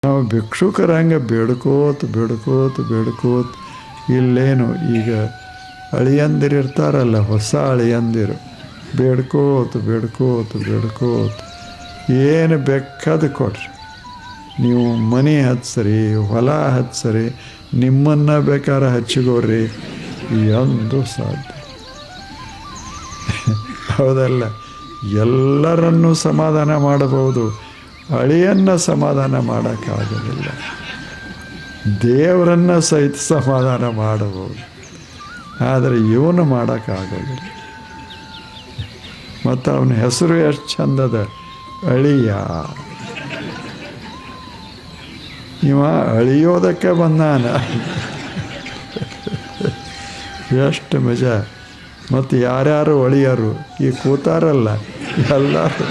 ನಾವು ಭಿಕ್ಷುಕರಂಗೆ ಬೇಡ್ಕೋತ ಇಲ್ಲೇನು ಈಗ ಅಳಿಯಂದಿರಿರ್ತಾರಲ್ಲ, ಹೊಸ ಅಳಿಯಂದಿರು, ಬೇಡ್ಕೋತ ಏನು ಬೇಕಾದ ಕೊಡ್ರಿ. ನೀವು ಮನೆ ಹಚ್ಚಿರಿ, ಹೊಲ ಹಚ್ಚಿರಿ, ನಿಮ್ಮನ್ನು ಬೇಕಾದ್ರೆ ಹಚ್ಚಿಗೋರಿ, ಎಂದು ಸಾಧ್ಯ ಹೌದಲ್ಲ? ಎಲ್ಲರನ್ನೂ ಸಮಾಧಾನ ಮಾಡಬಹುದು, ಅಳಿಯನ್ನು ಸಮಾಧಾನ ಮಾಡೋಕ್ಕಾಗೋದಿಲ್ಲ. ದೇವರನ್ನು ಸಹಿತ ಸಮಾಧಾನ ಮಾಡಬಹುದು, ಆದರೆ ಇವನು ಮಾಡೋಕ್ಕಾಗೋದಿಲ್ಲ. ಮತ್ತು ಅವನ ಹೆಸರು ಎಷ್ಟು ಚಂದದ, ಅಳಿಯ. ಇವ ಅಳಿಯೋದಕ್ಕೆ ಬಂದಾನ. ಎಷ್ಟು ಮಜಾ. ಮತ್ತು ಯಾರ್ಯಾರು ಅಳಿಯರು, ಈ ಕೂತಾರಲ್ಲ ಎಲ್ಲರೂ